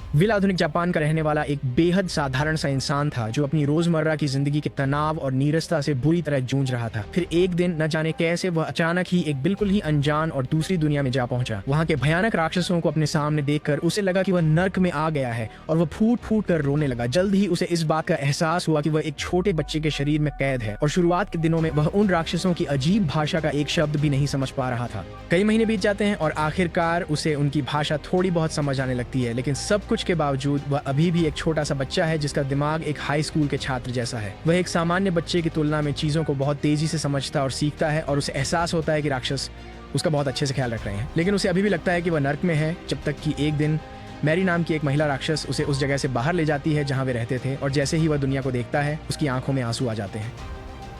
Will आधुनिक Japan का रहने वाला एक बेहद साधारण सा इंसान था जो अपनी रोजमर्रा की जिंदगी के तनाव और नीरसता से बुरी तरह जूझ रहा था। फिर एक दिन न जाने कैसे वह अचानक ही एक बिल्कुल ही अनजान और दूसरी दुनिया में जा पहुंचा। वहां के भयानक राक्षसों को अपने सामने देखकर उसे लगा कि वह नर्क में आ गया है और वह फूट फूट कर रोने लगा। जल्द ही उसे इस बात का एहसास हुआ कि वह एक छोटे बच्चे के शरीर में कैद है और शुरुआत के दिनों में वह उन राक्षसों की अजीब भाषा का एक शब्द भी नहीं समझ पा रहा था। कई महीने बीत जाते हैं और आखिरकार उसे उनकी भाषा थोड़ी बहुत समझ आने लगती है, लेकिन सब कुछ के बावजूद वह अभी भी एक छोटा सा बच्चा है जिसका दिमाग एक हाई स्कूल के छात्र जैसा है। वह एक सामान्य बच्चे की तुलना में चीजों को बहुत तेजी से समझता और सीखता है और उसे एहसास होता है कि राक्षस उसका बहुत अच्छे से ख्याल रख रहे हैं, लेकिन उसे अभी भी लगता है कि वह नर्क में है। जब तक कि एक दिन मैरी नाम की एक महिला राक्षस उसे उस जगह से बाहर ले जाती है जहां वे रहते थे, और जैसे ही वह दुनिया को देखता है उसकी आंखों में आंसू आ जाते हैं।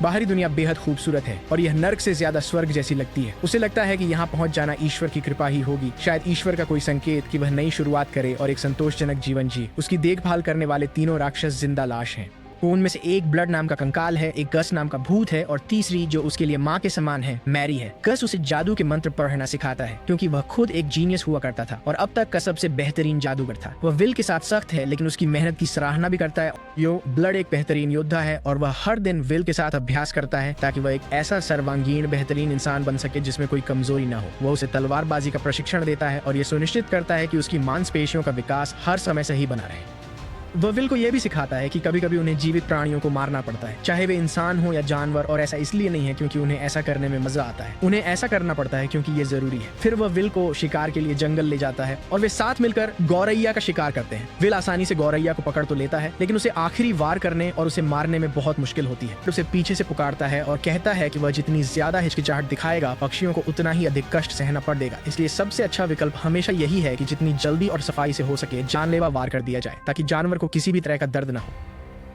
बाहरी दुनिया बेहद खूबसूरत है और यह नर्क से ज्यादा स्वर्ग जैसी लगती है। उसे लगता है कि यहाँ पहुंच जाना ईश्वर की कृपा ही होगी, शायद ईश्वर का कोई संकेत कि वह नई शुरुआत करे और एक संतोषजनक जीवन जी। उसकी देखभाल करने वाले तीनों राक्षस जिंदा लाश हैं। उनमें से एक ब्लड नाम का कंकाल है, एक गस नाम का भूत है और तीसरी जो उसके लिए माँ के समान है मैरी है। गस उसे जादू के मंत्र पढ़ना सिखाता है क्योंकि वह खुद एक जीनियस हुआ करता था और अब तक का सबसे बेहतरीन जादूगर था। वह विल के साथ सख्त है लेकिन उसकी मेहनत की सराहना भी करता है। ब्लड एक बेहतरीन योद्धा है और वह हर दिन विल के साथ अभ्यास करता है ताकि वह एक ऐसा सर्वांगीण बेहतरीन इंसान बन सके जिसमें कोई कमजोरी न हो। वह उसे तलवारबाजी का प्रशिक्षण देता है और यह सुनिश्चित करता है कि उसकी मांसपेशियों का विकास हर समय सही बना रहे। वह विल को यह भी सिखाता है कि कभी कभी उन्हें जीवित प्राणियों को मारना पड़ता है, चाहे वे इंसान हो या जानवर, और ऐसा इसलिए नहीं है क्योंकि उन्हें ऐसा करने में मजा आता है, उन्हें ऐसा करना पड़ता है क्योंकि ये जरूरी है। फिर वह विल को शिकार के लिए जंगल ले जाता है और वे साथ मिलकर गौरैया का शिकार करते हैं। विल आसानी से गौरैया को पकड़ तो लेता है लेकिन उसे आखिरी वार करने और उसे मारने में बहुत मुश्किल होती है। उसे पीछे से पुकारता है और कहता है कि वह जितनी ज्यादा हिचकिचाहट दिखाएगा पक्षियों को उतना ही अधिक कष्ट सहना पड़ देगा, इसलिए सबसे अच्छा विकल्प हमेशा यही है कि जितनी जल्दी और सफाई से हो सके जानलेवा वार कर दिया जाए ताकि जानवर को किसी भी तरह का दर्द ना हो।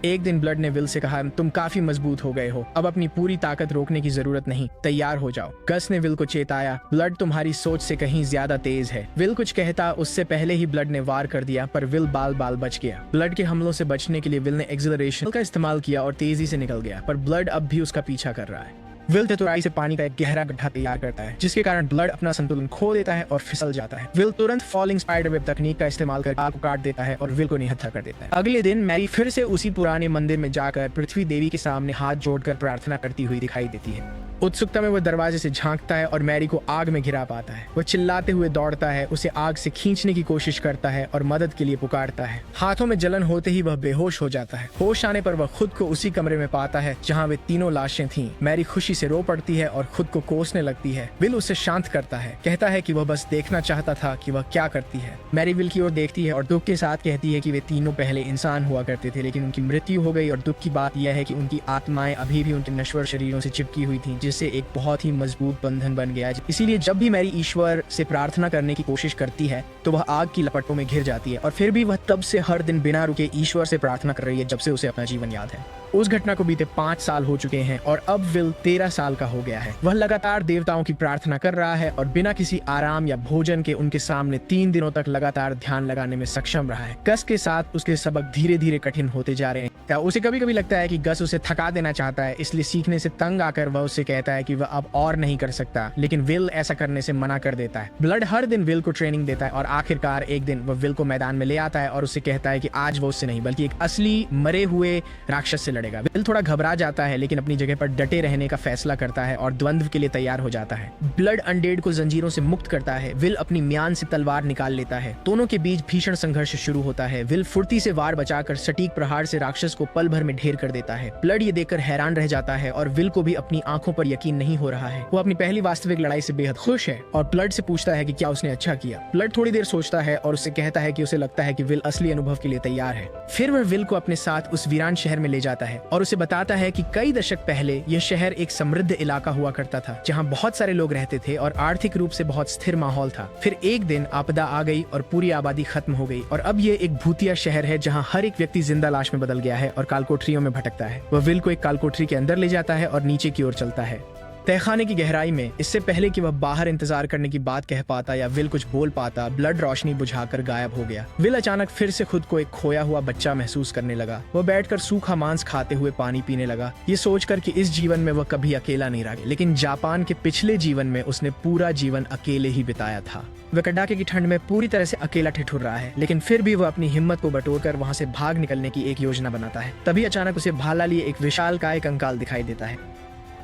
एक दिन ब्लड ने विल से कहा, तुम काफी मजबूत हो गए हो, अब अपनी पूरी ताकत रोकने की जरूरत नहीं, तैयार हो जाओ। गस ने विल को चेताया, ब्लड तुम्हारी सोच से कहीं ज्यादा तेज है। विल कुछ कहता उससे पहले ही ब्लड ने वार कर दिया पर विल बाल बाल बच गया। ब्लड के हमलों से बचने के लिए विल ने एक्सिलरेशन का इस्तेमाल किया और तेजी से निकल गया, पर ब्लड अब भी उसका पीछा कर रहा है। विल चतुराई से पानी का एक गहरा गड्ढा तैयार करता है जिसके कारण ब्लड अपना संतुलन खो देता है और फिसल जाता है। विल तुरंत फॉलिंग स्पाइडर वेब तकनीक का इस्तेमाल कर आग को काट देता है और विल को निहत्था कर देता है। अगले दिन मैरी फिर से उसी पुराने मंदिर में जाकर पृथ्वी देवी के सामने हाथ जोड़कर प्रार्थना करती हुई दिखाई देती है। उत्सुकता में वह दरवाजे से झांकता है और मैरी को आग में गिरा पाता है। वह चिल्लाते हुए दौड़ता है, उसे आग से खींचने की कोशिश करता है और मदद के लिए पुकारता है। हाथों में जलन होते ही वह बेहोश हो जाता है। होश आने पर वह खुद को उसी कमरे में पाता है जहां वे तीनों लाशें थीं। मैरी खुशी से रो पड़ती है और खुद को कोसने लगती है। विल उसे शांत करता है, कहता है कि वह बस देखना चाहता था कि वह क्या करती है। मैरी विल की ओर देखती है और दुख के साथ कहती है कि वे तीनों पहले इंसान हुआ करते थे लेकिन उनकी मृत्यु हो गई, और दुख की बात यह है कि उनकी आत्माएं अभी भी उनके नश्वर शरीरों से चिपकी हुई थी, जिससे एक बहुत ही मजबूत बंधन बन गया। इसीलिए जब भी मैरी ईश्वर से प्रार्थना करने की कोशिश करती है तो वह आग की लपटों में घिर जाती है, और फिर भी वह तब से हर दिन बिना रुके ईश्वर से प्रार्थना कर रही है जब से उसे अपना जीवन याद है। उस घटना को बीते 5 साल हो चुके हैं और अब विल 13 साल का हो गया है। वह लगातार देवताओं की प्रार्थना कर रहा है और बिना किसी आराम या भोजन के उनके सामने 3 दिनों तक लगातार ध्यान लगाने में सक्षम रहा है। गस के साथ उसके सबक धीरे धीरे कठिन होते जा रहे हैं। उसे कभी कभी लगता है कि गस उसे थका देना चाहता है, इसलिए सीखने से तंग आकर वह उससे कहता है कि वह अब और नहीं कर सकता, लेकिन विल ऐसा करने से मना कर देता है। ब्लड हर दिन विल को ट्रेनिंग देता है और आखिरकार एक दिन वह विल को मैदान में ले आता है और उससे कहता है कि आज वो उससे नहीं बल्कि एक असली मरे हुए राक्षस से लड़ेगा। विल थोड़ा घबरा जाता है लेकिन अपनी जगह पर डटे रहने का फैसला करता है और द्वंद्व के लिए तैयार हो जाता है। ब्लड अनडेड को जंजीरों से मुक्त करता है। विल अपनी म्यान से तलवार निकाल लेता है। दोनों के बीच भीषण संघर्ष शुरू होता है। विल फुर्ती से वार बचाकर सटीक प्रहार से राक्षस को पल भर में ढेर कर देता है। ब्लड ये देखकर हैरान रह जाता है और विल को भी अपनी आंखों पर यकीन नहीं हो रहा है। वो अपनी पहली वास्तविक लड़ाई से बेहद खुश है और ब्लड से पूछता है कि क्या उसने अच्छा किया। ब्लड थोड़ी देर सोचता है और उससे कहता है कि उसे लगता है कि विल असली अनुभव के लिए तैयार है। फिर वह विल को अपने साथ उस वीरान शहर में ले जाता है और उसे बताता है कि कई दशक पहले यह शहर एक समृद्ध इलाका हुआ करता था जहां बहुत सारे लोग रहते थे और आर्थिक रूप से बहुत स्थिर माहौल था। फिर एक दिन आपदा आ गई और पूरी आबादी खत्म हो गई और अब ये एक भूतिया शहर है जहां हर एक व्यक्ति जिंदा लाश में बदल गया है और कालकोठरियों में भटकता है। वह विल को एक कालकोठरी के अंदर ले जाता है और नीचे की ओर चलता है। तहखाने की गहराई में, इससे पहले कि वह बाहर इंतजार करने की बात कह पाता या विल कुछ बोल पाता, ब्लड रोशनी बुझाकर गायब हो गया। विल अचानक फिर से खुद को एक खोया हुआ बच्चा महसूस करने लगा। वह बैठकर सूखा मांस खाते हुए पानी पीने लगा, ये सोचकर कि इस जीवन में वह कभी अकेला नहीं रहा। लेकिन जापान के पिछले जीवन में उसने पूरा जीवन अकेले ही बिताया था। वह कड़ाके की ठंड में पूरी तरह से अकेला ठिठुर रहा है, लेकिन फिर भी वह अपनी हिम्मत को बटोरकर वहां से भाग निकलने की एक योजना बनाता है। तभी अचानक उसे भाला लिए एक विशालकाय कंकाल दिखाई देता है,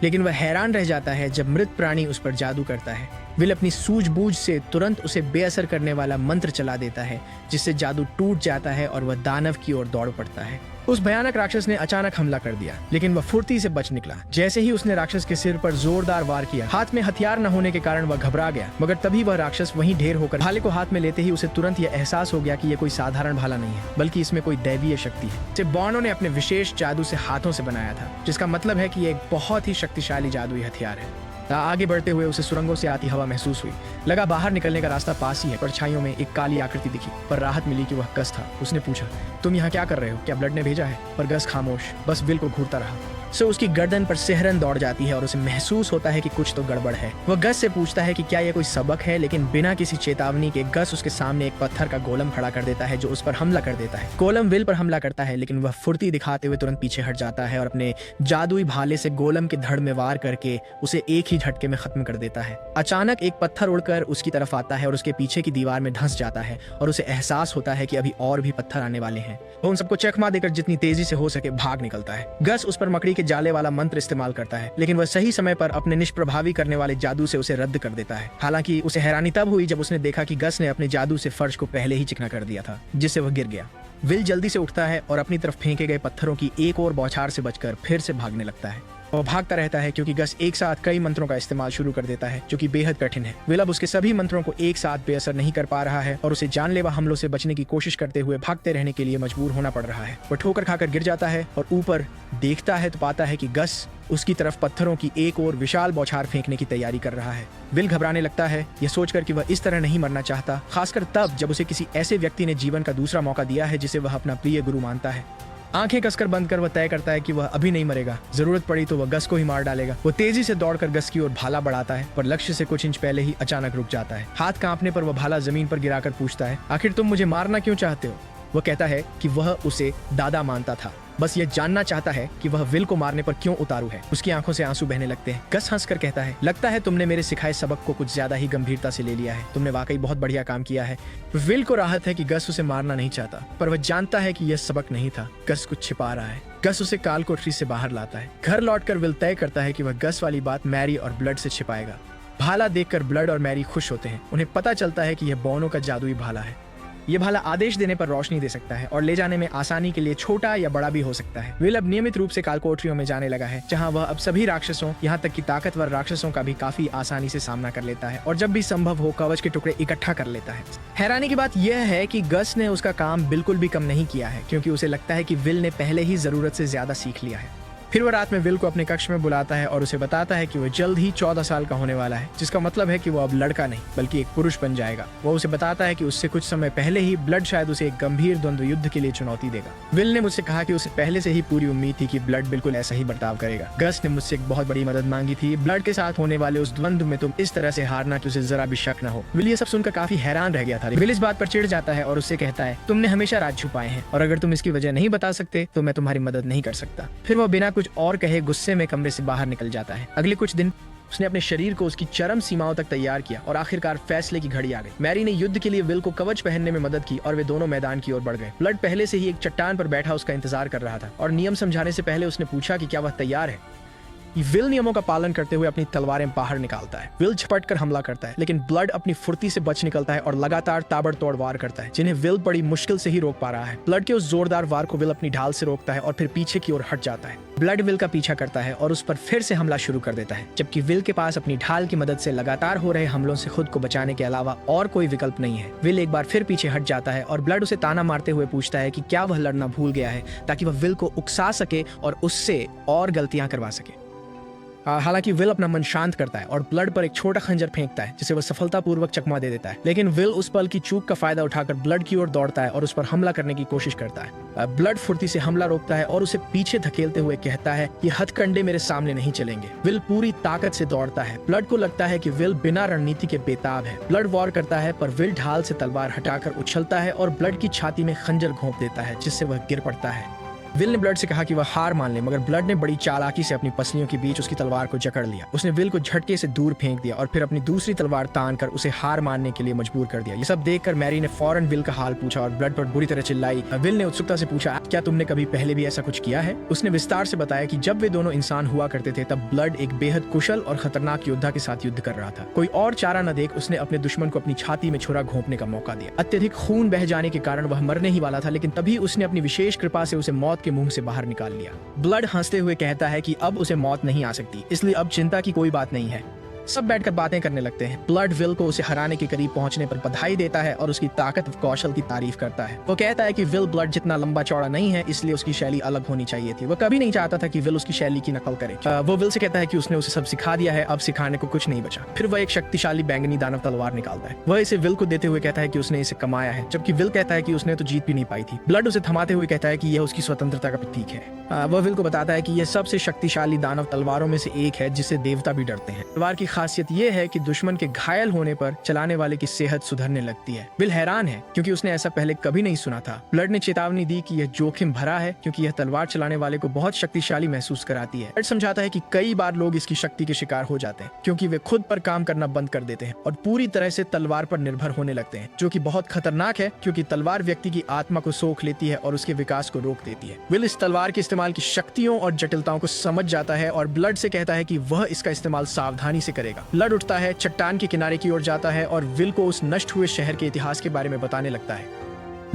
लेकिन वह हैरान रह जाता है जब मृत प्राणी उस पर जादू करता है। विल अपनी सूझबूझ से तुरंत उसे बेअसर करने वाला मंत्र चला देता है, जिससे जादू टूट जाता है और वह दानव की ओर दौड़ पड़ता है। उस भयानक राक्षस ने अचानक हमला कर दिया, लेकिन वह फुर्ती से बच निकला। जैसे ही उसने राक्षस के सिर पर जोरदार वार किया, हाथ में हथियार न होने के कारण वह घबरा गया, मगर तभी वह राक्षस वहीं ढेर होकर भाले को हाथ में लेते ही उसे तुरंत यह एहसास हो गया कि यह कोई साधारण भाला नहीं है, बल्कि इसमें कोई दैवीय शक्ति है। इसे बॉनो ने अपने विशेष जादू से हाथों से बनाया था, जिसका मतलब है कि यह एक बहुत ही शक्तिशाली जादुई हथियार है। आगे बढ़ते हुए उसे सुरंगों से आती हवा महसूस हुई। लगा बाहर निकलने का रास्ता पास ही है। परछाइयों में एक काली आकृति दिखी, पर राहत मिली कि वह गस था। उसने पूछा, तुम यहाँ क्या कर रहे हो? क्या ब्लड ने भेजा है? पर गस खामोश बस विल को घूरता रहा। उसकी गर्दन पर सिहरन दौड़ जाती है और उसे महसूस होता है कि कुछ तो गड़बड़ है। वह गस से पूछता है कि क्या यह कोई सबक है, लेकिन बिना किसी चेतावनी के गस उसके सामने एक पत्थर का गोलम खड़ा कर देता है, जो उस पर हमला कर देता है। गोलम विल पर हमला करता है, लेकिन वह फुर्ती दिखाते हुए तुरंत पीछे हट जाता है और अपने जादुई भाले से गोलम के धड़ में वार करके उसे एक ही झटके में खत्म कर देता है। अचानक एक पत्थर उड़कर उसकी तरफ आता है और उसके पीछे की दीवार में धंस जाता है, और उसे एहसास होता है कि अभी और भी पत्थर आने वाले हैं। वह उन सबको चकमा देकर जितनी तेजी से हो सके भाग निकलता है। गस उस पर मकड़ी के जाले वाला मंत्र इस्तेमाल करता है, लेकिन वह सही समय पर अपने निष्प्रभावी करने वाले जादू से उसे रद्द कर देता है। हालांकि उसे हैरानी तब हुई जब उसने देखा कि गस ने अपने जादू से फर्श को पहले ही चिकना कर दिया था, जिससे वह गिर गया। विल जल्दी से उठता है और अपनी तरफ फेंके गए पत्थरों की एक और बौछार से बचकर फिर से भागने लगता है। वह भागता रहता है क्योंकि गस एक साथ कई मंत्रों का इस्तेमाल शुरू कर देता है, जो कि बेहद कठिन है। विल अब उसके सभी मंत्रों को एक साथ बेअसर नहीं कर पा रहा है और उसे जानलेवा हमलों से बचने की कोशिश करते हुए भागते रहने के लिए मजबूर होना पड़ रहा है। वह ठोकर खाकर गिर जाता है और ऊपर देखता है तो पाता है कि गस उसकी तरफ पत्थरों की एक और विशाल बौछार फेंकने की तैयारी कर रहा है। विल घबराने लगता है, यह सोचकर कि वह इस तरह नहीं मरना चाहता, खासकर तब जब उसे किसी ऐसे व्यक्ति ने जीवन का दूसरा मौका दिया है जिसे वह अपना प्रिय गुरु मानता है। आंखें कसकर बंद कर वह तय करता है कि वह अभी नहीं मरेगा, जरूरत पड़ी तो वह गस को ही मार डालेगा। वो तेजी से दौड़कर गस की ओर भाला बढ़ाता है, पर लक्ष्य से कुछ इंच पहले ही अचानक रुक जाता है। हाथ कांपने पर वह भाला जमीन पर गिराकर पूछता है, आखिर तुम मुझे मारना क्यों चाहते हो? वह कहता है कि वह उसे दादा मानता था, बस यह जानना चाहता है कि वह विल को मारने पर क्यों उतारू है। उसकी आंखों से आंसू बहने लगते हैं। गस हंसकर कहता है, लगता है तुमने मेरे सिखाए सबक को कुछ ज्यादा ही गंभीरता से ले लिया है। तुमने वाकई बहुत बढ़िया काम किया है। विल को राहत है कि गस उसे मारना नहीं चाहता, पर वह जानता है कि यह सबक नहीं था। गस कुछ छिपा रहा है। गस उसे काल कोठरी से बाहर लाता है। घर लौटकर विल तय करता है कि वह गस वाली बात मैरी और ब्लड से छिपाएगा। भाला देखकर ब्लड और मैरी खुश होते हैं। उन्हें पता चलता है कि यह बॉनो का जादुई भाला है। ये भाला आदेश देने पर रोशनी दे सकता है और ले जाने में आसानी के लिए छोटा या बड़ा भी हो सकता है। विल अब नियमित रूप से कालकोठरियों में जाने लगा है, जहां वह अब सभी राक्षसों, यहाँ तक कि ताकतवर राक्षसों का भी काफी आसानी से सामना कर लेता है और जब भी संभव हो कवच के टुकड़े इकट्ठा कर लेता है। हैरानी की बात यह है कि गस ने उसका काम बिल्कुल भी कम नहीं किया है, क्योंकि उसे लगता है कि विल ने पहले ही जरूरत से ज्यादा सीख लिया है। फिर वह रात में विल को अपने कक्ष में बुलाता है और उसे बताता है कि वह जल्द ही 14 साल का होने वाला है, जिसका मतलब है कि वह अब लड़का नहीं बल्कि एक पुरुष बन जाएगा। वह उसे बताता है कि उससे कुछ समय पहले ही ब्लड शायद उसे एक गंभीर द्वंद्व युद्ध के लिए चुनौती देगा। विल ने मुझसे कहा कि उसे पहले से ही पूरी उम्मीद थी कि ब्लड बिल्कुल ऐसा ही बर्ताव करेगा। गस ने मुझसे एक बहुत बड़ी मदद मांगी थी। ब्लड के साथ होने वाले उस द्वंद्व में तुम इस तरह से हारना कि उसे जरा भी शक न हो। विल ये सब सुनकर काफी हैरान रह गया था। विल इस बात पर चिढ़ जाता है और उससे कहता है, तुमने हमेशा राज छुपाए हैं और अगर तुम इसकी वजह नहीं बता सकते तो मैं तुम्हारी मदद नहीं कर सकता। फिर वह बिना कुछ और कहे गुस्से में कमरे से बाहर निकल जाता है। अगले कुछ दिन उसने अपने शरीर को उसकी चरम सीमाओं तक तैयार किया और आखिरकार फैसले की घड़ी आ गई। मैरी ने युद्ध के लिए विल को कवच पहनने में मदद की और वे दोनों मैदान की ओर बढ़ गए। ब्लड पहले से ही एक चट्टान पर बैठा उसका इंतजार कर रहा था और नियम समझाने से पहले उसने पूछा कि क्या वह तैयार है। विल नियमों का पालन करते हुए अपनी तलवारें बाहर निकालता है। विल झपट कर हमला करता है, लेकिन ब्लड अपनी फुर्ती से बच निकलता है और लगातार ताबड़तोड़ वार करता है, जिन्हें विल बड़ी मुश्किल से ही रोक पा रहा है। ब्लड के उस जोरदार वार को विल अपनी ढाल से रोकता है और फिर पीछे की ओर हट जाता है। ब्लड विल का पीछा करता है और उस पर फिर से हमला शुरू कर देता है, जबकि विल के पास अपनी ढाल की मदद से लगातार हो रहे हमलों से खुद को बचाने के अलावा और कोई विकल्प नहीं है। विल एक बार फिर पीछे हट जाता है और ब्लड उसे ताना मारते हुए पूछता है कि क्या वह लड़ना भूल गया है, ताकि वह विल को उकसा सके और उससे और गलतियां करवा सके। हालांकि विल अपना मन शांत करता है और ब्लड पर एक छोटा खंजर फेंकता है जिसे वह सफलतापूर्वक चकमा दे देता है। लेकिन विल उस पल की चूक का फायदा उठाकर ब्लड की ओर दौड़ता है और उस पर हमला करने की कोशिश करता है। ब्लड फुर्ती से हमला रोकता है और उसे पीछे धकेलते हुए कहता है, ये हथकंडे मेरे सामने नहीं चलेंगे। विल पूरी ताकत से दौड़ता है। ब्लड को लगता है कि विल बिना रणनीति के बेताब है। ब्लड वॉर करता है पर विल ढाल से तलवार हटाकर उछलता है और ब्लड की छाती में खंजर घोंप देता है जिससे वह गिर पड़ता है। विल ने ब्लड से कहा कि वह हार मान ले, मगर ब्लड ने बड़ी चालाकी से अपनी पसलियों के बीच उसकी तलवार को जकड़ लिया। उसने विल को झटके से दूर फेंक दिया और फिर अपनी दूसरी तलवार तान कर उसे हार मानने के लिए मजबूर कर दिया। ये सब देखकर मैरी ने फौरन विल का हाल पूछा और ब्लड पर बुरी तरह चिल्लाई। विल ने उत्सुकता से पूछा, क्या तुमने कभी पहले भी ऐसा कुछ किया है? उसने विस्तार से बताया कि जब वे दोनों इंसान हुआ करते थे तब ब्लड एक बेहद कुशल और खतरनाक योद्धा के साथ युद्ध कर रहा था। कोई और चारा न देख उसने अपने दुश्मन को अपनी छाती में छुरा घोंपने का मौका दिया। अत्यधिक खून बह जाने के कारण वह मरने ही वाला था, लेकिन तभी उसने अपनी विशेष कृपा से उसे मौत के मुंह से बाहर निकाल लिया। ब्लड हंसते हुए कहता है कि अब उसे मौत नहीं आ सकती, इसलिए अब चिंता की कोई बात नहीं है। सब बैठकर बातें करने लगते हैं। ब्लड विल को उसे हराने के करीब पहुंचने पर बधाई देता है और उसकी ताकत व कौशल की तारीफ करता है। वो कहता है कि विल ब्लड जितना लंबा चौड़ा नहीं है, इसलिए उसकी शैली अलग होनी चाहिए थी। वो कभी नहीं चाहता था कि विल उसकी शैली की नकल करे। वो विल से कहता है कि उसने उसे सब सिखा दिया है, अब सिखाने को कुछ नहीं बचा। फिर वह एक शक्तिशाली बैंगनी दानव तलवार निकालता है। वह इसे विल को देते हुए कहता है कि उसने इसे कमाया है, जबकि विल कहता है कि उसने तो जीत भी नहीं पाई थी। ब्लड उसे थमाते हुए कहता है कि यह उसकी स्वतंत्रता का प्रतीक है। वह विल को बताता है कि यह सबसे शक्तिशाली दानव तलवारों में से एक है जिससे देवता भी डरते हैं। तलवार की खासियत यह है कि दुश्मन के घायल होने पर चलाने वाले की सेहत सुधरने लगती है। विल हैरान है क्योंकि उसने ऐसा पहले कभी नहीं सुना था। ब्लड ने चेतावनी दी कि यह जोखिम भरा है क्योंकि यह तलवार चलाने वाले को बहुत शक्तिशाली महसूस कराती है। ब्लड समझाता है कि कई बार लोग इसकी शक्ति के शिकार हो जाते हैं क्योंकि वे खुद पर काम करना बंद कर देते हैं और पूरी तरह से तलवार पर निर्भर होने लगते हैं, जो कि बहुत खतरनाक है क्योंकि तलवार व्यक्ति की आत्मा को सोख लेती है और उसके विकास को रोक देती है। विल इस तलवार के इस्तेमाल की शक्तियों और जटिलताओं को समझ जाता है और ब्लड से कहता है कि वह इसका इस्तेमाल सावधानी से करेगा। ब्लड उठता है, चट्टान के किनारे की ओर जाता है और विल को उस नष्ट हुए शहर के इतिहास के बारे में बताने लगता है।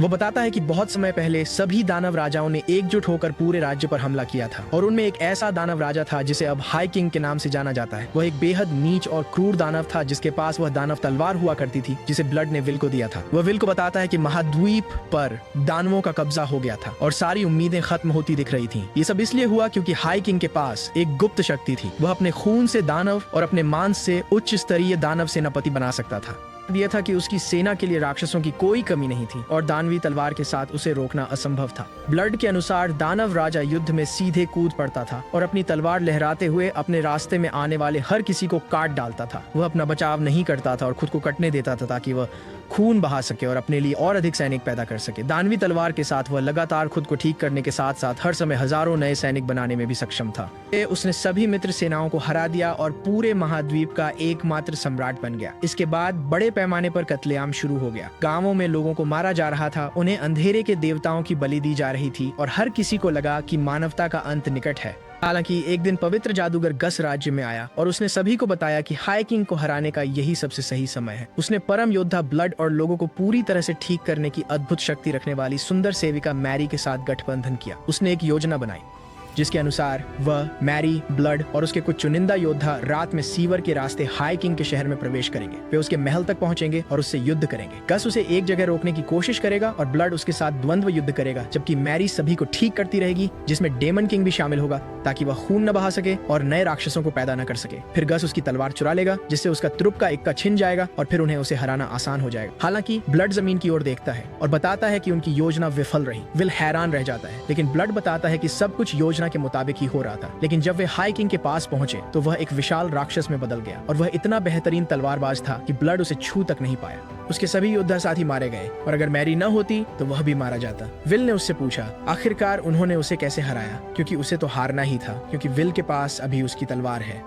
वो बताता है कि बहुत समय पहले सभी दानव राजाओं ने एकजुट होकर पूरे राज्य पर हमला किया था और उनमें एक ऐसा दानव राजा था जिसे अब हाई किंग के नाम से जाना जाता है। वह एक बेहद नीच और क्रूर दानव था जिसके पास वह दानव तलवार हुआ करती थी जिसे ब्लड ने विल को दिया था। वह विल को बताता है कि महाद्वीप पर दानवों का कब्जा हो गया था और सारी उम्मीदें खत्म होती दिख रही थी। ये सब इसलिए हुआ क्योंकि हाई किंग के पास एक गुप्त शक्ति थी। वह अपने खून से दानव और अपने मांस से उच्च स्तरीय दानव सेनापति बना सकता था। यह था कि उसकी सेना के लिए राक्षसों की कोई कमी नहीं थी और दानवी तलवार के साथ उसे रोकना असंभव था। ब्लड के अनुसार दानव राजा युद्ध में सीधे कूद पड़ता था और अपनी तलवार लहराते हुए अपने रास्ते में आने वाले हर किसी को काट डालता था। वह अपना बचाव नहीं करता था और खुद को कटने देता था ताकि वह खून बहा सके और अपने लिए और अधिक सैनिक पैदा कर सके। दानवी तलवार के साथ वह लगातार खुद को ठीक करने के साथ साथ हर समय हजारों नए सैनिक बनाने में भी सक्षम था। उसने सभी मित्र सेनाओं को हरा दिया और पूरे महाद्वीप का एकमात्र सम्राट बन गया। इसके बाद बड़े पैमाने पर कत्लेआम शुरू हो गया। गांवों में लोगों को मारा जा रहा था, उन्हें अंधेरे के देवताओं की बलि दी जा रही थी और हर किसी को लगा कि मानवता का अंत निकट है। हालांकि एक दिन पवित्र जादूगर गस राज्य में आया और उसने सभी को बताया कि हाई किंग को हराने का यही सबसे सही समय है। उसने परम योद्धा ब्लड और लोगों को पूरी तरह से ठीक करने की अद्भुत शक्ति रखने वाली सुंदर सेविका मैरी के साथ गठबंधन किया। उसने एक योजना बनाई जिसके अनुसार वह, मैरी, ब्लड और उसके कुछ चुनिंदा योद्धा रात में सीवर के रास्ते हाई किंग के शहर में प्रवेश करेंगे। वे उसके महल तक पहुंचेंगे और उससे युद्ध करेंगे। गस उसे एक जगह रोकने की कोशिश करेगा और ब्लड उसके साथ द्वंद्व युद्ध करेगा, जबकि मैरी सभी को ठीक करती रहेगी, जिसमें डेमन किंग भी शामिल होगा ताकि वह खून न बहा सके और नए राक्षसों को पैदा न कर सके। फिर गस उसकी तलवार चुरा लेगा जिससे उसका त्रुप का इक्का छिन जाएगा और फिर उन्हें उसे हराना आसान हो जाएगा। हालांकि ब्लड जमीन की ओर देखता है और बताता है कि उनकी योजना विफल रही। विल हैरान रह जाता है, लेकिन ब्लड बताता है कि सब कुछ योजना के मुताबिक ही हो रहा था। लेकिन जब वे हाई किंग के पास पहुंचे तो वह एक विशाल राक्षस में बदल गया और वह इतना बेहतरीन तलवारबाज था कि ब्लड उसे छू तक नहीं पाया। उसके सभी योद्धा साथी मारे गए और अगर मैरी न होती तो वह भी मारा जाता। विल ने उससे पूछा आखिरकार उन्होंने उसे कैसे हराया, क्योंकि उसे तो हारना ही था, क्योंकि विल के पास अभी उसकी तलवार है।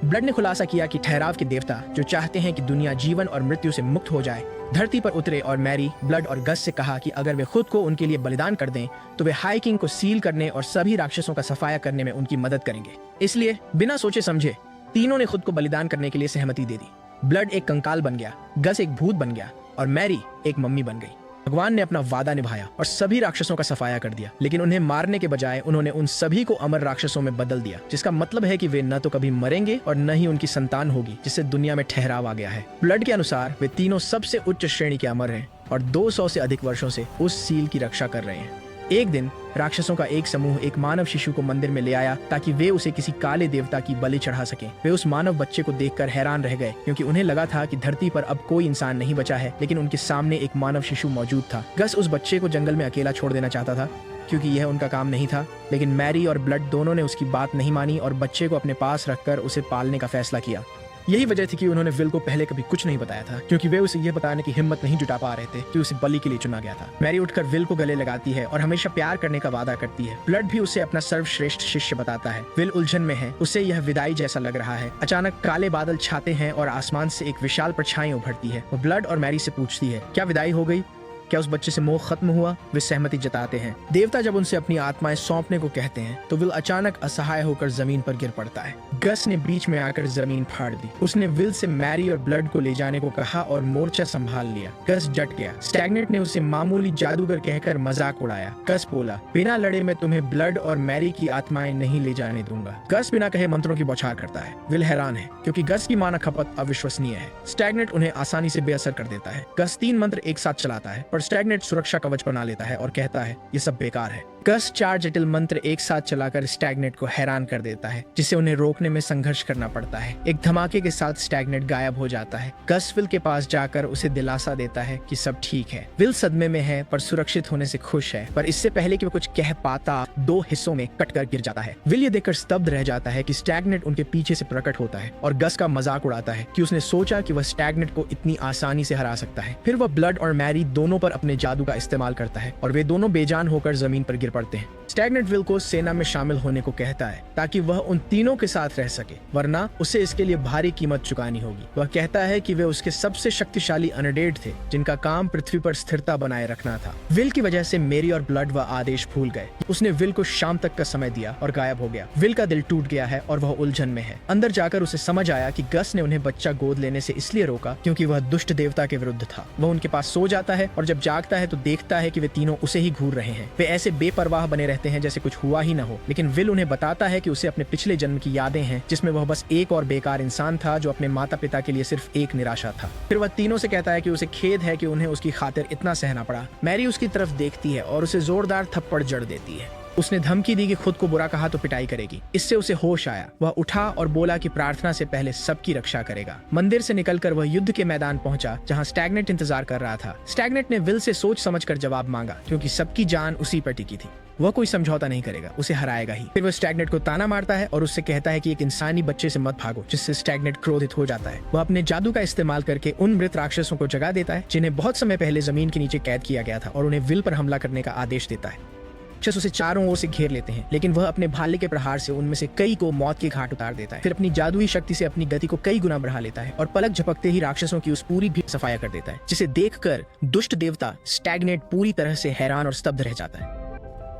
ब्लड ने खुलासा किया कि ठहराव के देवता जो चाहते हैं कि दुनिया जीवन और मृत्यु से मुक्त हो जाए धरती पर उतरे और मैरी, ब्लड और गस से कहा कि अगर वे खुद को उनके लिए बलिदान कर दें तो वे हाई किंग को सील करने और सभी राक्षसों का सफाया करने में उनकी मदद करेंगे। इसलिए बिना सोचे समझे तीनों ने खुद को बलिदान करने के लिए सहमति दे दी। ब्लड एक कंकाल बन गया, गस एक भूत बन गया और मैरी एक मम्मी बन गई। भगवान ने अपना वादा निभाया और सभी राक्षसों का सफाया कर दिया, लेकिन उन्हें मारने के बजाय उन्होंने उन सभी को अमर राक्षसों में बदल दिया, जिसका मतलब है कि वे न तो कभी मरेंगे और न ही उनकी संतान होगी, जिससे दुनिया में ठहराव आ गया है। ब्लड के अनुसार वे तीनों सबसे उच्च श्रेणी के अमर हैं और 200 से अधिक वर्षों से उस सील की रक्षा कर रहे हैं। एक दिन राक्षसों का एक समूह एक मानव शिशु को मंदिर में ले आया ताकि वे उसे किसी काले देवता की बलि चढ़ा सकें। वे उस मानव बच्चे को देखकर हैरान रह गए क्योंकि उन्हें लगा था कि धरती पर अब कोई इंसान नहीं बचा है, लेकिन उनके सामने एक मानव शिशु मौजूद था। गस उस बच्चे को जंगल में अकेला छोड़ देना चाहता था क्योंकि यह उनका काम नहीं था, लेकिन मैरी और ब्लड दोनों ने उसकी बात नहीं मानी और बच्चे को अपने पास रखकर उसे पालने का फैसला किया। यही वजह थी कि उन्होंने विल को पहले कभी कुछ नहीं बताया था, क्योंकि वे उसे यह बताने की हिम्मत नहीं जुटा पा रहे थे कि उसे बलि के लिए चुना गया था। मैरी उठकर विल को गले लगाती है और हमेशा प्यार करने का वादा करती है। ब्लड भी उसे अपना सर्वश्रेष्ठ शिष्य बताता है। विल उलझन में है, उसे यह विदाई जैसा लग रहा है। अचानक काले बादल छाते हैं और आसमान से एक विशाल परछाई उभरती है। वो ब्लड और मैरी से पूछती है, क्या विदाई हो गई? क्या उस बच्चे से मोह खत्म हुआ? वे सहमति जताते हैं। देवता जब उनसे अपनी आत्माएं सौंपने को कहते हैं तो विल अचानक असहाय होकर जमीन पर गिर पड़ता है। गस ने बीच में आकर जमीन फाड़ दी। उसने विल से मैरी और ब्लड को ले जाने को कहा और मोर्चा संभाल लिया। गस डट गया। स्टैग्नेट ने उसे मामूली जादूगर कहकर मजाक उड़ाया। गस बोला, बिना लड़े मैं तुम्हें ब्लड और मैरी की आत्माएं नहीं ले जाने दूंगा। गस बिना कहे मंत्रों की बौछार करता है। विल हैरान है क्योंकि गस की माना खपत अविश्वसनीय है। स्टैग्नेट उन्हें आसानी से बेअसर कर देता है। गस 3 मंत्र एक साथ चलाता है पर स्टैग्नेट सुरक्षा कवच बना लेता है और कहता है ये सब बेकार है। गस 4 जटिल मंत्र एक साथ चलाकर स्टैग्नेट को हैरान कर देता है, जिससे उन्हें रोकने में संघर्ष करना पड़ता है। एक धमाके के साथ स्टैग्नेट गायब हो जाता है। गस विल के पास जाकर उसे दिलासा देता है कि सब ठीक है। विल सदमे में है पर सुरक्षित होने से खुश है, पर इससे पहले कि वो कुछ कह पाता 2 हिस्सों में कटकर गिर जाता है। विल ये देखकर स्तब्ध रह जाता है कि स्टैग्नेट उनके पीछे से प्रकट होता है और गस का मजाक उड़ाता है कि उसने सोचा कि वह स्टैग्नेट को इतनी आसानी से हरा सकता है। फिर वह ब्लड और मैरी दोनों पर अपने जादू का इस्तेमाल करता है और वे दोनों बेजान होकर जमीन पर गिर पड़ते हैं। स्टैग्नेट विल को सेना में शामिल होने को कहता है ताकि वह उन तीनों के साथ रह सके, वरना उसे इसके लिए भारी कीमत चुकानी होगी। वह कहता है कि वे उसके सबसे शक्तिशाली अनडेड थे जिनका काम पृथ्वी पर स्थिरता बनाए रखना था। विल की वजह से मेरी और ब्लड वह आदेश भूल गए। उसने विल को शाम तक का समय दिया और गायब हो गया। विल का दिल टूट गया है और वह उलझन में है। अंदर जाकर उसे समझ आया कि गस ने उन्हें बच्चा गोद लेने से इसलिए रोका क्योंकि वह दुष्ट देवता के विरुद्ध था। वह उनके पास सो जाता है और जब जागता है तो देखता है कि वे तीनों उसे ही घूर रहे हैं। वे ऐसे बेपरवाह बने रहते हैं जैसे कुछ हुआ ही न हो, लेकिन विल उन्हें बताता है कि उसे अपने पिछले जन्म की यादें हैं जिसमें वह बस एक और बेकार इंसान था जो अपने माता पिता के लिए सिर्फ एक निराशा था। फिर वह तीनों से कहता है कि उसे खेद है कि उन्हें उसकी खातिर इतना सहना पड़ा। मैरी उसकी तरफ देखती है और उसे जोरदार थप्पड़ जड़ देती है। उसने धमकी दी कि खुद को बुरा कहा तो पिटाई करेगी। इससे उसे होश आया। वह उठा और बोला कि प्रार्थना से पहले सबकी रक्षा करेगा। मंदिर से निकलकर वह युद्ध के मैदान पहुंचा जहां स्टैग्नेट इंतजार कर रहा था। स्टैग्नेट ने विल से सोच समझकर जवाब मांगा क्योंकि सबकी जान उसी पर टिकी थी। वह कोई समझौता नहीं करेगा, उसे हराएगा ही। फिर वह स्टैग्नेट को ताना मारता है और उससे कहता है कि एक इंसानी बच्चे से मत भागो, जिससे स्टैग्नेट क्रोधित हो जाता है। वह अपने जादू का इस्तेमाल करके उन मृत राक्षसों को जगा देता है जिन्हें बहुत समय पहले जमीन के नीचे कैद किया गया था और उन्हें विल पर हमला करने का आदेश देता है। राक्षस उसे चारों ओर से घेर लेते हैं, लेकिन वह अपने भाले के प्रहार से उनमें से कई को मौत के घाट उतार देता है। फिर अपनी जादुई शक्ति से अपनी गति को कई गुना बढ़ा लेता है और पलक झपकते ही राक्षसों की उस पूरी भीड़ सफाया कर देता है, जिसे देखकर दुष्ट देवता स्टैग्नेट पूरी तरह से हैरान और स्तब्ध रह जाता है।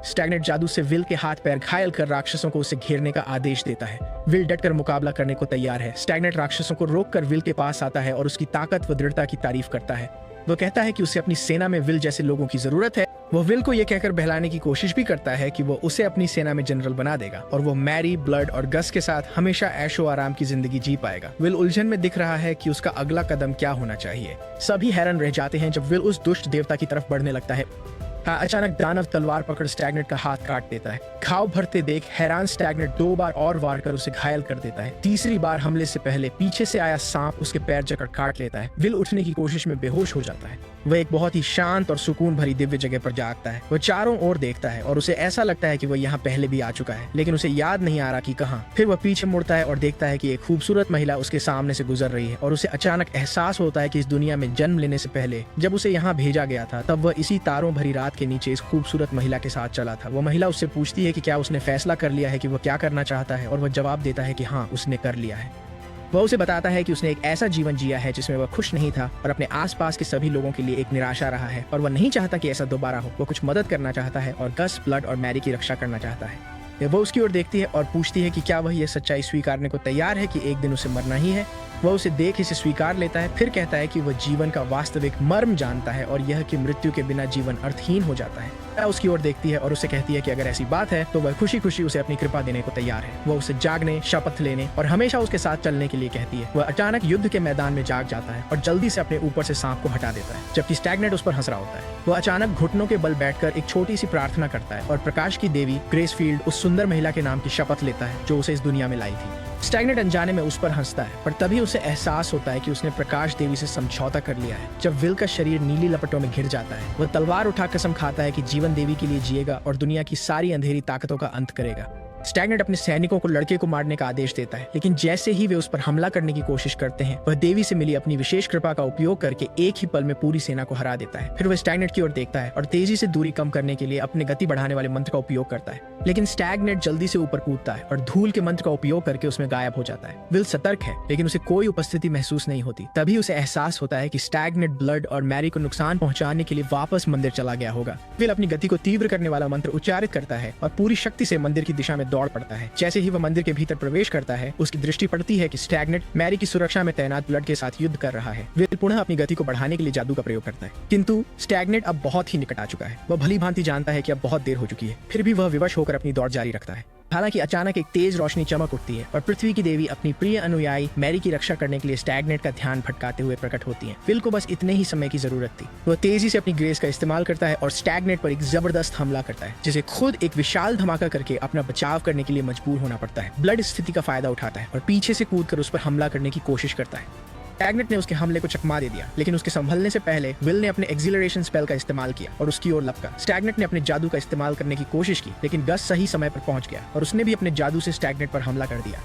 स्टैग्नेट जादू से विल के हाथ पैर घायल कर राक्षसों को उसे घेरने का आदेश देता है। विल डटकर मुकाबला करने को तैयार है। स्टैग्नेट राक्षसों को रोककर विल के पास आता है और उसकी ताकत व दृढ़ता की तारीफ करता है। वह कहता है कि उसे अपनी सेना में विल जैसे लोगों की जरूरत है। वह विल को यह कहकर बहलाने की कोशिश भी करता है कि वो उसे अपनी सेना में जनरल बना देगा और वो मैरी, ब्लड और गस के साथ हमेशा ऐशो आराम की जिंदगी जी पाएगा। विल उलझन में दिख रहा है कि उसका अगला कदम क्या होना चाहिए। सभी हैरान रह जाते हैं जब विल उस दुष्ट देवता की तरफ बढ़ने लगता है। अचानक दानव तलवार पकड़ स्टैग्नेट का हाथ काट देता है। घाव भरते देख हैरान स्टैग्नेट 2 बार और वार कर उसे घायल कर देता है। तीसरी बार हमले से पहले पीछे से आया सांप उसके पैर जकड़ काट लेता है। विल उठने की कोशिश में बेहोश हो जाता है। वह एक बहुत ही शांत और सुकून भरी दिव्य जगह पर जागता है। वह चारों ओर देखता है और उसे ऐसा लगता है कि वह यहाँ पहले भी आ चुका है, लेकिन उसे याद नहीं आ रहा कि कहाँ। फिर वह पीछे मुड़ता है और देखता है कि एक खूबसूरत महिला उसके सामने से गुजर रही है और उसे अचानक एहसास होता है कि इस दुनिया में जन्म लेने से पहले जब उसे यहाँ भेजा गया था तब वह इसी तारों भरी रात के नीचे इस खूबसूरत महिला के साथ चला था। वह महिला उससे पूछती है कि क्या उसने फैसला कर लिया है कि वह क्या करना चाहता है और वह जवाब देता है कि हाँ, उसने कर लिया है। वह उसे बताता है कि उसने एक ऐसा जीवन जिया है जिसमें वह खुश नहीं था और अपने आसपास के सभी लोगों के लिए एक निराशा रहा है और वह नहीं चाहता कि ऐसा दोबारा हो। वह कुछ मदद करना चाहता है और गस, ब्लड और मैरी की रक्षा करना चाहता है। वह उसकी ओर देखती है और पूछती है कि क्या वह यह सच्चाई स्वीकारने को तैयार है कि एक दिन उसे मरना ही है। वह उसे देख इसे स्वीकार लेता है, फिर कहता है कि वह जीवन का वास्तविक मर्म जानता है और यह कि मृत्यु के बिना जीवन अर्थहीन हो जाता है। वह उसकी ओर देखती है और उसे कहती है कि अगर ऐसी बात है तो वह खुशी खुशी उसे अपनी कृपा देने को तैयार है। वह उसे जागने, शपथ लेने और हमेशा उसके साथ चलने के लिए कहती है। वह अचानक युद्ध के मैदान में जाग जाता है और जल्दी से अपने ऊपर से सांप को हटा देता है, जबकि स्टैग्नेट उस पर हंस रहा होता है। वह अचानक घुटनों के बल बैठकर एक छोटी सी प्रार्थना करता है और प्रकाश की देवी ग्रेसफील्ड उस सुंदर महिला के नाम की शपथ लेता है जो उसे इस दुनिया में लाई थी। स्टैग्नेट अनजाने में उस पर हंसता है, पर तभी उसे एहसास होता है कि उसने प्रकाश देवी से समझौता कर लिया है। जब विल का शरीर नीली लपटों में घिर जाता है, वह तलवार उठा कसम खाता है कि जीवन देवी के लिए जिएगा और दुनिया की सारी अंधेरी ताकतों का अंत करेगा। स्टैग्नेट अपने सैनिकों को लड़के को मारने का आदेश देता है, लेकिन जैसे ही वे उस पर हमला करने की कोशिश करते हैं, वह देवी से मिली अपनी विशेष कृपा का उपयोग करके एक ही पल में पूरी सेना को हरा देता है। फिर वह स्टैग्नेट की ओर देखता है और तेजी से दूरी कम करने के लिए अपने गति बढ़ाने वाले मंत्र का उपयोग करता है, लेकिन स्टैग्नेट जल्दी से ऊपर कूदता है और धूल के मंत्र का उपयोग करके उसमें गायब हो जाता है। विल सतर्क है, लेकिन उसे कोई उपस्थिति महसूस नहीं होती। तभी उसे एहसास होता है कि स्टैग्नेट ब्लड और मैरी को नुकसान पहुंचाने के लिए वापस मंदिर चला गया होगा। विल अपनी गति को तीव्र करने वाला मंत्र उच्चारित करता है और पूरी शक्ति से मंदिर की दिशा में दौड़ पड़ता है। जैसे ही वह मंदिर के भीतर प्रवेश करता है, उसकी दृष्टि पड़ती है कि स्टैग्नेट मैरी की सुरक्षा में तैनात ब्लड के साथ युद्ध कर रहा है। विल पुनः अपनी गति को बढ़ाने के लिए जादू का प्रयोग करता है, किंतु स्टैग्नेट अब बहुत ही निकट आ चुका है। वह भली भांति जानता है कि अब बहुत देर हो चुकी है, फिर भी वह विवश होकर अपनी दौड़ जारी रखता है। हालांकि अचानक एक तेज रोशनी चमक उठती है और पृथ्वी की देवी अपनी प्रिय अनुयायी मैरी की रक्षा करने के लिए स्टैग्नेट का ध्यान भटकाते हुए प्रकट होती हैं। विल को बस इतने ही समय की जरूरत थी। वह तेजी से अपनी ग्रेस का इस्तेमाल करता है और स्टैग्नेट पर एक जबरदस्त हमला करता है, जिसे खुद एक विशाल धमाका करके अपना बचाव करने के लिए मजबूर होना पड़ता है। ब्लड स्थिति का फायदा उठाता है और पीछे से कूदकर उस पर हमला करने की कोशिश करता है। स्टैग्नेट ने उसके हमले को चकमा दे दिया, लेकिन उसके संभलने से पहले विल ने अपने एक्सिलरेशन स्पेल का इस्तेमाल किया और उसकी ओर लपका। स्टैग्नेट ने अपने जादू का इस्तेमाल करने की कोशिश की, लेकिन गस सही समय पर पहुंच गया और उसने भी अपने जादू से स्टैग्नेट पर हमला कर दिया।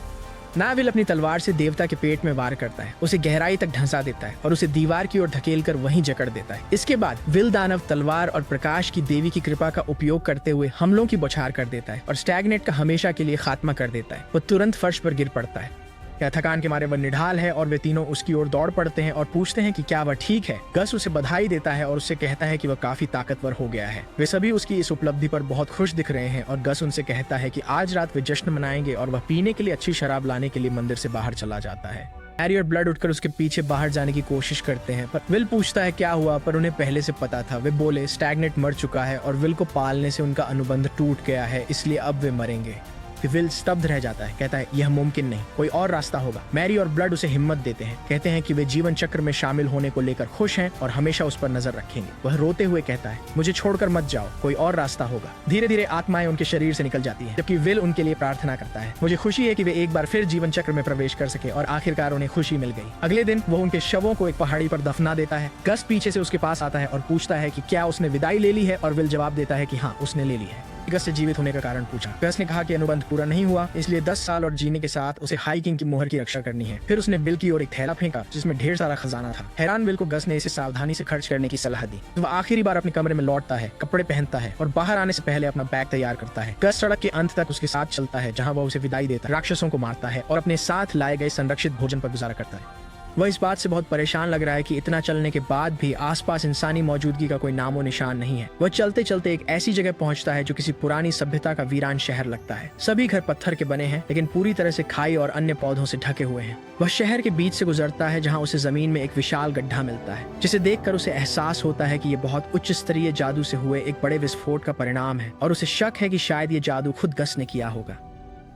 ना विल अपनी तलवार से देवता के पेट में वार करता है, उसे गहराई तक ढंसा देता है और उसे दीवार की ओर धकेलकर वहीं जकड़ देता है। इसके बाद विल दानव तलवार और प्रकाश की देवी की कृपा का उपयोग करते हुए हमलों की बौछार कर देता है और स्टैग्नेट का हमेशा के लिए खात्मा कर देता है। वह तुरंत फर्श पर गिर पड़ता है। क्या थकान के मारे वह निढाल है और वे तीनों उसकी ओर दौड़ पड़ते हैं और पूछते हैं कि क्या वह ठीक है। गस उसे बधाई देता है और उससे कहता है कि वह काफी ताकतवर हो गया है। वे सभी उसकी इस उपलब्धि पर बहुत खुश दिख रहे हैं और गस उनसे कहता है कि आज रात वे जश्न मनाएंगे और वह पीने के लिए अच्छी शराब लाने के लिए मंदिर से बाहर चला जाता है। मैरी और ब्लड उठकर उसके पीछे बाहर जाने की कोशिश करते हैं, पर विल पूछता है क्या हुआ, पर उन्हें पहले से पता था। वे बोले स्टैग्नेट मर चुका है और विल को पालने से उनका अनुबंध टूट गया है, इसलिए अब वे मरेंगे। विल स्तब्ध रह जाता है, कहता है यह मुमकिन नहीं, कोई और रास्ता होगा। मैरी और ब्लड उसे हिम्मत देते हैं, कहते हैं कि वे जीवन चक्र में शामिल होने को लेकर खुश हैं और हमेशा उस पर नजर रखेंगे। वह रोते हुए कहता है मुझे छोड़कर मत जाओ, कोई और रास्ता होगा। धीरे धीरे आत्माएं उनके शरीर से निकल जाती हैं, जबकि विल उनके लिए प्रार्थना करता है। मुझे खुशी है कि वे एक बार फिर जीवन चक्र में प्रवेश कर सके और आखिरकार उन्हें खुशी मिल गई। अगले दिन वो उनके शवों को एक पहाड़ी पर दफना देता है। गस पीछे से उसके पास आता है और पूछता है कि क्या उसने विदाई ले ली है, और विल जवाब देता है कि हाँ उसने ले ली है। गस से जीवित होने का कारण पूछा। गस ने कहा कि अनुबंध पूरा नहीं हुआ, इसलिए 10 साल और जीने के साथ उसे हाइकिंग की मोहर की रक्षा करनी है। फिर उसने विल की ओर एक थैला फेंका जिसमें ढेर सारा खजाना था। हैरान विल को गस ने इसे सावधानी से खर्च करने की सलाह दी। तो वह आखिरी बार अपने कमरे में लौटता है, कपड़े पहनता है और बाहर आने से पहले अपना बैग तैयार करता है। गस सड़क के अंत तक उसके साथ चलता है, जहाँ वह उसे विदाई देता है, राक्षसों को मारता है और अपने साथ लाए गए संरक्षित भोजन पर गुजारा करता है। वह इस बात से बहुत परेशान लग रहा है कि इतना चलने के बाद भी आसपास इंसानी मौजूदगी का कोई नामो निशान नहीं है। वह चलते चलते एक ऐसी जगह पहुंचता है जो किसी पुरानी सभ्यता का वीरान शहर लगता है। सभी घर पत्थर के बने हैं, लेकिन पूरी तरह से खाई और अन्य पौधों से ढके हुए हैं। वह शहर के बीच से गुजरता है, जहां उसे जमीन में एक विशाल गड्ढा मिलता है, जिसे देखकर उसे एहसास होता है कि यह बहुत उच्च स्तरीय जादू से हुए एक बड़े विस्फोट का परिणाम है, और उसे शक है कि शायद ये जादू खुद गस ने किया होगा।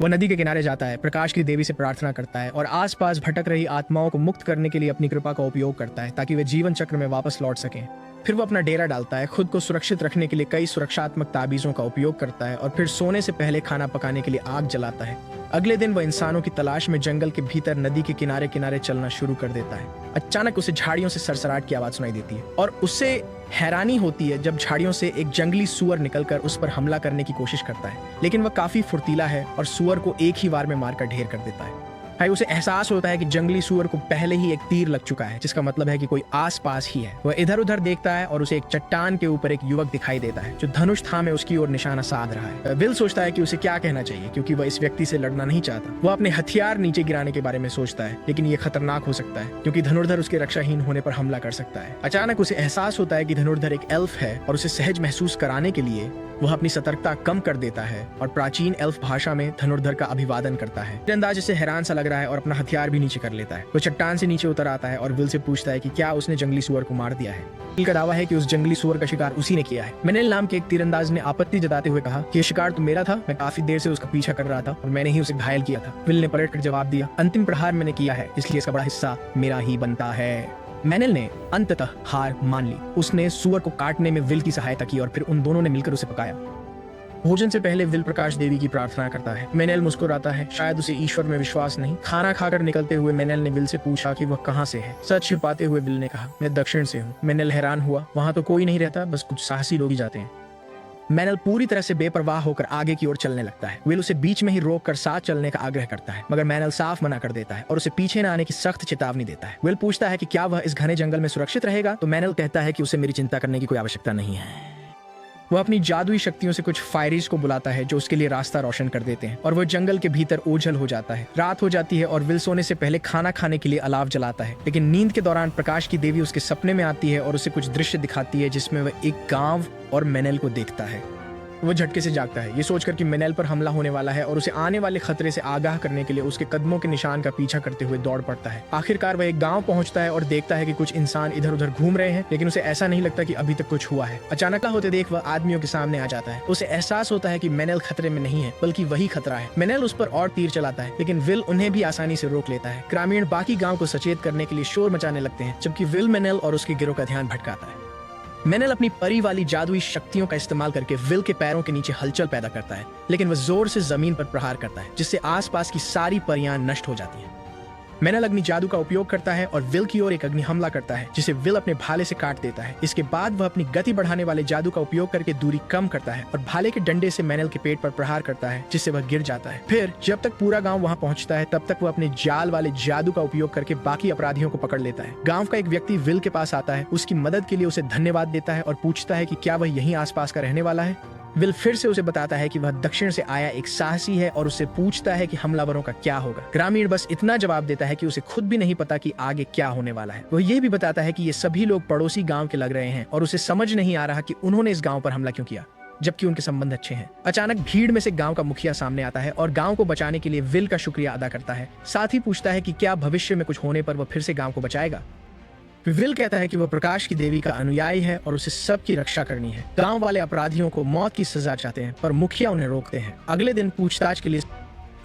वह नदी के किनारे जाता है, प्रकाश की देवी से प्रार्थना करता है और आसपास भटक रही आत्माओं को मुक्त करने के लिए अपनी कृपा का उपयोग करता है, ताकि वे जीवन चक्र में वापस लौट सकें। फिर वो अपना डेरा डालता है, खुद को सुरक्षित रखने के लिए कई सुरक्षात्मक ताबीजों का उपयोग करता है और फिर सोने से पहले खाना पकाने के लिए आग जलाता है। अगले दिन वह इंसानों की तलाश में जंगल के भीतर नदी के किनारे किनारे चलना शुरू कर देता है। अचानक उसे झाड़ियों से सरसराहट की आवाज सुनाई देती है और उससे हैरानी होती है जब झाड़ियों से एक जंगली सुअर निकलकर उस पर हमला करने की कोशिश करता है, लेकिन वह काफी फुर्तीला है और सुअर को एक ही वार में मारकर ढेर कर देता है। उसे एहसास होता है कि जंगली सुअर को पहले ही एक तीर लग चुका है, जिसका मतलब है कि कोई आसपास ही है। वह इधर उधर देखता है और उसे एक चट्टान के ऊपर एक युवक दिखाई देता है जो धनुष थामे उसकी ओर निशाना साध रहा है। विल सोचता है कि उसे क्या कहना चाहिए, क्योंकि वह इस व्यक्ति से लड़ना नहीं चाहता। वह अपने हथियार नीचे गिराने के बारे में सोचता है, लेकिन यह खतरनाक हो सकता है क्योंकि धनुर्धर उसके रक्षाहीन होने पर हमला कर सकता है। अचानक उसे एहसास होता है कि धनुर्धर एक एल्फ है और उसे सहज महसूस कराने के लिए वह अपनी सतर्कता कम कर देता है और प्राचीन एल्फ भाषा में धनुर्धर का अभिवादन करता है। तीरंदाज इसे हैरान सा लग रहा है और अपना हथियार भी नीचे कर लेता है। वो चट्टान से नीचे उतर आता है और विल से पूछता है कि क्या उसने जंगली सुअर को मार दिया है। विल का दावा है कि उस जंगली सुअर का शिकार उसी ने किया है। मेनेल नाम के एक तीरंदाज ने आपत्ति जताते हुए कहा कि यह शिकार तो मेरा था, मैं काफी देर से उसका पीछा कर रहा था और मैंने ही उसे घायल किया था। विल ने पलट कर जवाब दिया, अंतिम प्रहार मैंने किया है, इसलिए इसका बड़ा हिस्सा मेरा ही बनता है। मेनेल ने अंततः हार मान ली। उसने सुअर को काटने में विल की सहायता की और फिर उन दोनों ने मिलकर उसे पकाया। भोजन से पहले विल प्रकाश देवी की प्रार्थना करता है। मेनेल मुस्कुराता है, शायद उसे ईश्वर में विश्वास नहीं। खाना खाकर निकलते हुए मेनेल ने विल से पूछा कि वह कहाँ से है। सच छिपाते हुए विल ने कहा, मैं दक्षिण से हूँ। मेनेल हैरान हुआ, वहां तो कोई नहीं रहता, बस कुछ साहसी लोग ही जाते हैं। मेनेल पूरी तरह से बेपरवाह होकर आगे की ओर चलने लगता है। विल उसे बीच में ही रोककर साथ चलने का आग्रह करता है, मगर मेनेल साफ मना कर देता है और उसे पीछे न आने की सख्त चेतावनी देता है। विल पूछता है कि क्या वह इस घने जंगल में सुरक्षित रहेगा, तो मेनेल कहता है कि उसे मेरी चिंता करने की कोई आवश्यकता नहीं है। वह अपनी जादुई शक्तियों से कुछ फायरीज को बुलाता है जो उसके लिए रास्ता रोशन कर देते हैं और वह जंगल के भीतर ओझल हो जाता है। रात हो जाती है और विल सोने से पहले खाना खाने के लिए अलाव जलाता है, लेकिन नींद के दौरान प्रकाश की देवी उसके सपने में आती है और उसे कुछ दृश्य दिखाती है जिसमें वह एक गांव और मेनेल को देखता है। वो झटके से जागता है, ये सोचकर कि मेनेल पर हमला होने वाला है और उसे आने वाले खतरे से आगाह करने के लिए उसके कदमों के निशान का पीछा करते हुए दौड़ पड़ता है। आखिरकार वह एक गांव पहुंचता है और देखता है कि कुछ इंसान इधर उधर घूम रहे हैं, लेकिन उसे ऐसा नहीं लगता कि अभी तक कुछ हुआ है। अचानक होते देख वह आदमियों के सामने आ जाता है। उसे एहसास होता है कि मेनेल खतरे में नहीं है, बल्कि वही खतरा है। मेनेल उस पर और तीर चलाता है, लेकिन विल उन्हें भी आसानी से रोक लेता है। ग्रामीण बाकी गाँव को सचेत करने के लिए शोर मचाने लगते हैं, जबकि विल मेनेल और उसके गिरोह का ध्यान भटकाता है। मेनेल अपनी परी वाली जादुई शक्तियों का इस्तेमाल करके विल के पैरों के नीचे हलचल पैदा करता है, लेकिन वह जोर से जमीन पर प्रहार करता है, जिससे आसपास की सारी परियां नष्ट हो जाती हैं। मेनेल अग्नि जादू का उपयोग करता है और विल की ओर एक अग्नि हमला करता है, जिसे विल अपने भाले से काट देता है। इसके बाद वह अपनी गति बढ़ाने वाले जादू का उपयोग करके दूरी कम करता है और भाले के डंडे से मेनेल के पेट पर प्रहार करता है, जिससे वह गिर जाता है। फिर जब तक पूरा गांव वहां पहुंचता है, तब तक वह अपने जाल वाले जादू का उपयोग करके बाकी अपराधियों को पकड़ लेता है। गांव का एक व्यक्ति विल के पास आता है, उसकी मदद के लिए उसे धन्यवाद देता है और पूछता है कि क्या वह यहीं आसपास का रहने वाला है। विल फिर से उसे बताता है कि वह दक्षिण से आया एक साहसी है और उससे पूछता है कि हमलावरों का क्या होगा। ग्रामीण बस इतना जवाब देता है कि उसे खुद भी नहीं पता कि आगे क्या होने वाला है। वह यह भी बताता है कि ये सभी लोग पड़ोसी गांव के लग रहे हैं और उसे समझ नहीं आ रहा कि उन्होंने इस गांव पर हमला क्यों किया, जबकि उनके संबंध अच्छे हैं। अचानक भीड़ में से गांव का मुखिया सामने आता है और गांव को बचाने के लिए विल का शुक्रिया अदा करता है। साथ ही पूछता है कि क्या भविष्य में कुछ होने पर वह फिर से गांव को बचाएगा। विल कहता है कि वह प्रकाश की देवी का अनुयायी है और उसे सबकी रक्षा करनी है। गांव वाले अपराधियों को मौत की सजा चाहते हैं, पर मुखिया उन्हें रोकते हैं। अगले दिन पूछताछ के लिए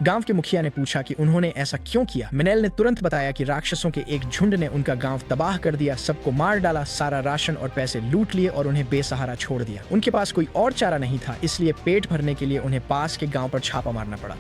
गांव के मुखिया ने पूछा कि उन्होंने ऐसा क्यों किया। मेनेल ने तुरंत बताया कि राक्षसों के एक झुंड ने उनका गांव तबाह कर दिया, सबको मार डाला, सारा राशन और पैसे लूट लिए और उन्हें बेसहारा छोड़ दिया। उनके पास कोई और चारा नहीं था, इसलिए पेट भरने के लिए उन्हें पास के गांव पर छापा मारना पड़ा।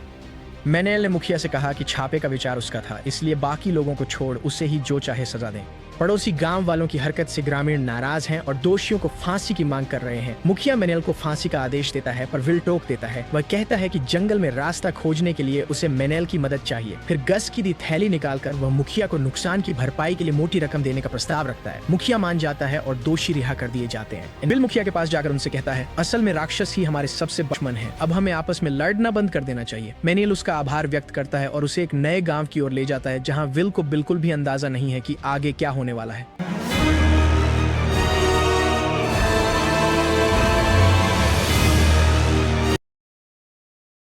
मेनेल ने मुखिया से कहा कि छापे का विचार उसका था, इसलिए बाकी लोगों को छोड़ उसे ही जो चाहे सजा दें। पड़ोसी गांव वालों की हरकत से ग्रामीण नाराज हैं और दोषियों को फांसी की मांग कर रहे हैं। मुखिया मेनेल को फांसी का आदेश देता है, पर विल टोक देता है। वह कहता है कि जंगल में रास्ता खोजने के लिए उसे मेनेल की मदद चाहिए। फिर गस की दी थैली निकालकर वह मुखिया को नुकसान की भरपाई के लिए मोटी रकम देने का प्रस्ताव रखता है। मुखिया मान जाता है और दोषी रिहा कर दिए जाते हैं। विल मुखिया के पास जाकर उनसे कहता है, असल में राक्षस ही हमारे सबसे दुश्मन है, अब हमें आपस में लड़ना बंद कर देना चाहिए। मेनेल उसका आभार व्यक्त करता है और उसे एक नए गांव की ओर ले जाता है, जहां विल को बिल्कुल भी अंदाजा नहीं है कि आगे क्या होने वाला है।